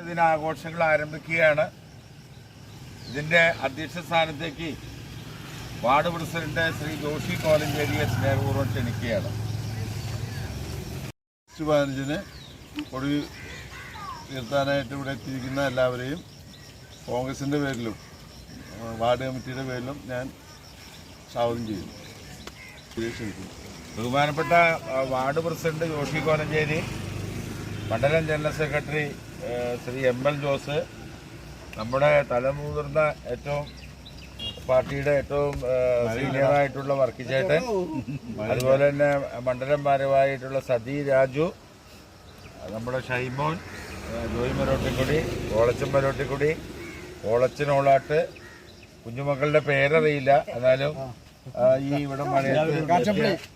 ദിനാഘോഷങ്ങൾ ആരംഭിക്കുകയാണ്. ഇതിൻ്റെ അധ്യക്ഷ സ്ഥാനത്തേക്ക് വാർഡ് പ്രസിഡന്റ് ശ്രീ ജോഷി കോലഞ്ചേരിയെ സ്നേഹപൂർവ്വം ക്ഷണിക്കുകയാണ്. 15-ന് കൊടി ഉയർത്താനായിട്ട് ഇവിടെ എത്തിയിരിക്കുന്ന എല്ലാവരെയും കോൺഗ്രസിൻ്റെ പേരിലും വാർഡ് കമ്മിറ്റിയുടെ പേരിലും ഞാൻ സ്വാഗതം ചെയ്യുന്നു. ബഹുമാനപ്പെട്ട വാർഡ് പ്രസിഡന്റ് ജോഷി കോലഞ്ചേരി, മണ്ഡലം general secretary Shri ML Jose, നമ്മുടെ തലമുതിർന്ന ഏറ്റവും പാർട്ടിയുടെ ഏറ്റവും സീനിയറായിട്ടുള്ള വർക്കിച്ചേട്ടൻ, അതുപോലെ തന്നെ മണ്ഡലം ഭാരവാഹിയായിട്ടുള്ള സതി രാജു, നമ്മുടെ ഷൈമോൻ, ജോയി മരോട്ടിക്കുടി, ഓളച്ചൻ മരോട്ടിക്കുടി, ഓളച്ചൻ ഓളാട്ട്, കുഞ്ഞുമക്കളുടെ പേരറിയില്ല, എന്നാലും ഈ ഇവിടെ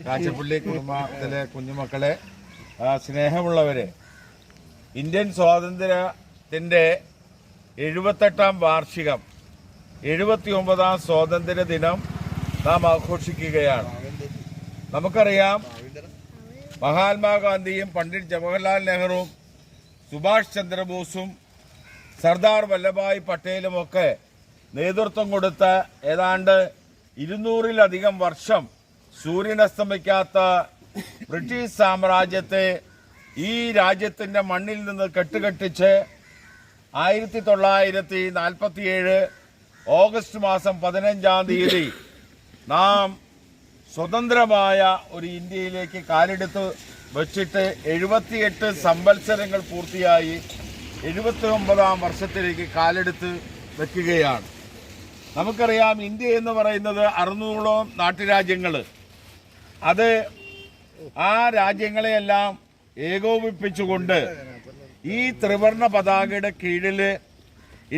കാച്ചപ്പള്ളി കുടുംബത്തിലെ കുഞ്ഞുമക്കളെ, സ്നേഹമുള്ളവരെ, ഇന്ത്യൻ സ്വാതന്ത്ര്യത്തിൻ്റെ 78-ാം വാർഷികം, 79-ാം സ്വാതന്ത്ര്യ ദിനം നാം ആഘോഷിക്കുകയാണ്. നമുക്കറിയാം, മഹാത്മാഗാന്ധിയും പണ്ഡിറ്റ് ജവഹർലാൽ നെഹ്റുവും സുഭാഷ് ചന്ദ്രബോസും സർദാർ വല്ലഭായ് പട്ടേലുമൊക്കെ നേതൃത്വം കൊടുത്ത ഏതാണ്ട് 200-ലധികം വർഷം സൂര്യനസ്തമിക്കാത്ത ബ്രിട്ടീഷ് സാമ്രാജ്യത്തെ ഈ രാജ്യത്തിൻ്റെ മണ്ണിൽ നിന്ന് കെട്ടുകെട്ടിച്ച് 1947 ഓഗസ്റ്റ് മാസം 15-ാം തീയതി നാം സ്വതന്ത്രമായ ഒരു ഇന്ത്യയിലേക്ക് കാലെടുത്ത് വച്ചിട്ട് 78 സംവത്സരങ്ങൾ പൂർത്തിയായി 79-ാം വർഷത്തിലേക്ക് കാലെടുത്ത് വയ്ക്കുകയാണ്. നമുക്കറിയാം, ഇന്ത്യ എന്ന് പറയുന്നത് 600ഓളം നാട്ടുരാജ്യങ്ങൾ, അത് ആ രാജ്യങ്ങളെയെല്ലാം ഏകോപിപ്പിച്ചുകൊണ്ട് ഈ ത്രിവർണ പതാകയുടെ കീഴിൽ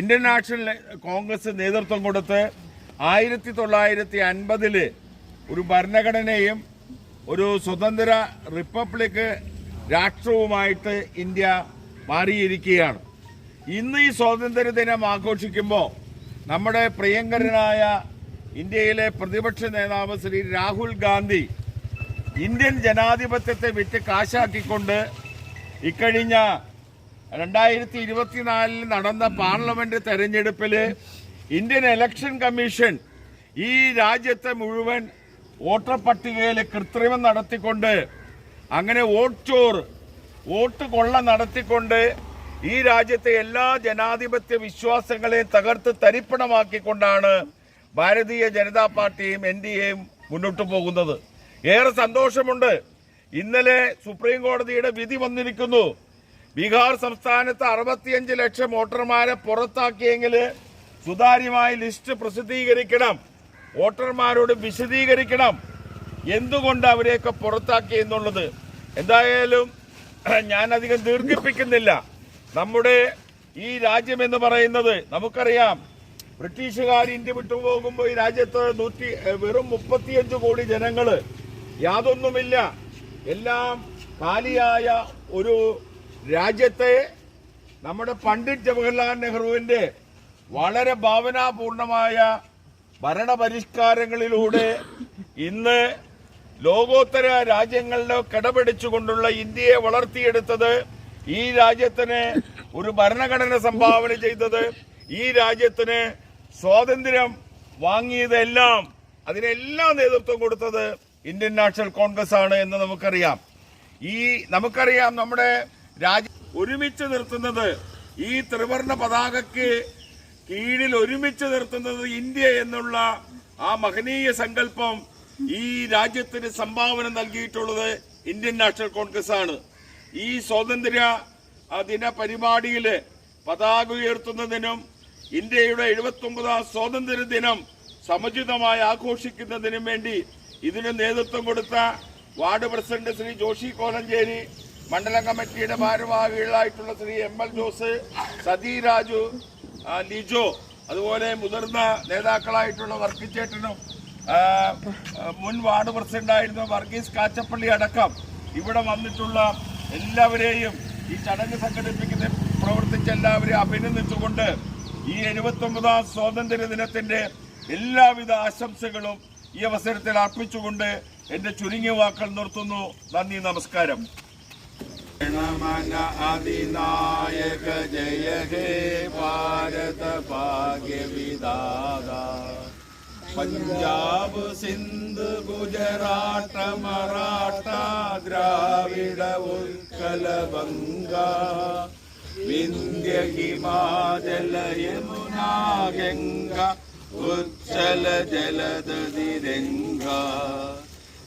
ഇന്ത്യൻ നാഷണൽ കോൺഗ്രസ് നേതൃത്വം കൊടുത്ത് 1950 ഒരു ഭരണഘടനയും ഒരു സ്വതന്ത്ര റിപ്പബ്ലിക് രാഷ്ട്രവുമായിട്ട് ഇന്ത്യ മാറിയിരിക്കുകയാണ്. ഇന്ന് ഈ സ്വാതന്ത്ര്യ ദിനം ആഘോഷിക്കുമ്പോൾ നമ്മുടെ പ്രിയങ്കരനായ ഇന്ത്യയിലെ പ്രതിപക്ഷ നേതാവ് ശ്രീ രാഹുൽ ഗാന്ധി ഇന്ത്യൻ ജനാധിപത്യത്തെ വിറ്റ് കാശാക്കിക്കൊണ്ട് ഇക്കഴിഞ്ഞ 2024 നടന്ന പാർലമെന്റ് തെരഞ്ഞെടുപ്പിൽ ഇന്ത്യൻ ഇലക്ഷൻ കമ്മീഷൻ ഈ രാജ്യത്തെ മുഴുവൻ വോട്ടർ പട്ടികയിൽ കൃത്രിമം നടത്തിക്കൊണ്ട്, അങ്ങനെ വോട്ട് കൊള്ള നടത്തിക്കൊണ്ട് ഈ രാജ്യത്തെ എല്ലാ ജനാധിപത്യ വിശ്വാസങ്ങളെയും തകർത്ത് തരിപ്പണമാക്കിക്കൊണ്ടാണ് ഭാരതീയ ജനതാ പാർട്ടിയും NDAയും മുന്നോട്ട് പോകുന്നത്. ഏറെ സന്തോഷമുണ്ട്. ഇന്നലെ സുപ്രീം കോടതിയുടെ വിധി വന്നിരിക്കുന്നു. ബീഹാർ സംസ്ഥാനത്ത് 65 ലക്ഷം വോട്ടർമാരെ പുറത്താക്കിയെങ്കിൽ സുതാര്യമായി ലിസ്റ്റ് പ്രസിദ്ധീകരിക്കണം, വോട്ടർമാരോട് വിശദീകരിക്കണം എന്തുകൊണ്ട് അവരെയൊക്കെ പുറത്താക്കി എന്നുള്ളത്. എന്തായാലും ഞാനധികം ദീർഘിപ്പിക്കുന്നില്ല. നമ്മുടെ ഈ രാജ്യം എന്ന് പറയുന്നത് നമുക്കറിയാം, ബ്രിട്ടീഷുകാർ ഇന്ത്യ വിട്ടുപോകുമ്പോൾ ഈ രാജ്യത്ത് വെറും 35 കോടി ജനങ്ങൾ, യാതൊന്നുമില്ല, എല്ലാം കാലിയായ ഒരു രാജ്യത്തെ നമ്മുടെ പണ്ഡിറ്റ് ജവഹർലാൽ നെഹ്റുവിന്റെ വളരെ ഭാവനാപൂർണമായ ഭരണപരിഷ്കാരങ്ങളിലൂടെ ഇന്ന് ലോകോത്തര രാജ്യങ്ങളുടെ കിടപിടിച്ചുകൊണ്ടുള്ള ഇന്ത്യയെ വളർത്തിയെടുത്തത്, ഈ രാജ്യത്തിന് ഒരു ഭരണഘടന സംഭാവന ചെയ്തത്, ഈ രാജ്യത്തിന് സ്വാതന്ത്ര്യം വാങ്ങിയതെല്ലാം, അതിനെല്ലാം നേതൃത്വം കൊടുത്തത് ഇന്ത്യൻ നാഷണൽ കോൺഗ്രസ് ആണ് എന്ന് നമുക്കറിയാം. നമ്മുടെ രാജ്യം ഒരുമിച്ച് നിർത്തുന്നത്, ഈ ത്രിവർണ പതാകയ്ക്ക് കീഴിൽ ഒരുമിച്ച് നിർത്തുന്നത് ഇന്ത്യ എന്നുള്ള ആ മഹനീയ സങ്കല്പം ഈ രാജ്യത്തിന് സംഭാവന നൽകിയിട്ടുള്ളത് ഇന്ത്യൻ നാഷണൽ കോൺഗ്രസ് ആണ്. ഈ സ്വാതന്ത്ര്യ ദിന പരിപാടിയിൽ പതാക ഉയർത്തുന്നതിനും ഇന്ത്യയുടെ 79ാം സ്വാതന്ത്ര്യ ദിനം സമുചിതമായി ആഘോഷിക്കുന്നതിനും വേണ്ടി ഇതിന് നേതൃത്വം കൊടുത്ത വാർഡ് പ്രസിഡന്റ് ശ്രീ ജോഷി കോലഞ്ചേരി, മണ്ഡലം കമ്മിറ്റിയുടെ ഭാരവാഹികളായിട്ടുള്ള ശ്രീ ML ജോസ്, സതി രാജു, ലിജോ, അതുപോലെ മുതിർന്ന നേതാക്കളായിട്ടുള്ള വർക്കിച്ചേട്ടനും മുൻ വാർഡ് പ്രസിഡന്റായിരുന്ന വർഗീസ് കാച്ചപ്പള്ളി അടക്കം ഇവിടെ വന്നിട്ടുള്ള എല്ലാവരെയും, ഈ ചടങ്ങ് സംഘടിപ്പിക്കുന്ന പ്രവർത്തിച്ച എല്ലാവരെയും അഭിനന്ദിച്ചുകൊണ്ട് ഈ 79ാം സ്വാതന്ത്ര്യ ദിനത്തിന്റെ എല്ലാവിധ ആശംസകളും ഈ അവസരത്തിൽ അർപ്പിച്ചുകൊണ്ട് എന്റെ ചുരുങ്ങിയ വാക്കുകൾ നിർത്തുന്നു. നന്ദി, നമസ്കാരം. मन अधिनायक जय हे भारत भाग्य विधाता। पंजाब सिंध गुजरात मराठा द्राविड उत्कल बंगा विंध्य हिमाचल यमुना गंगा उच्चल जलधि गंगा।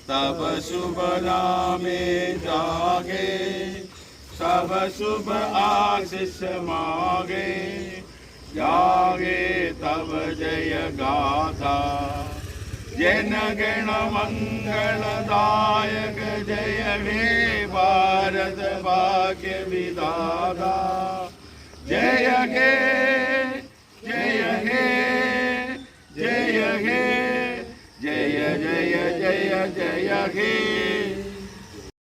तब शुभ नामे जागे सब शुभ आशीष मागे जागे तब जय गाथा। जन गण मंगलदायक जय हे भारत भाग्य विधाता। जय हे जय हे जय हे जय जय जय जय हे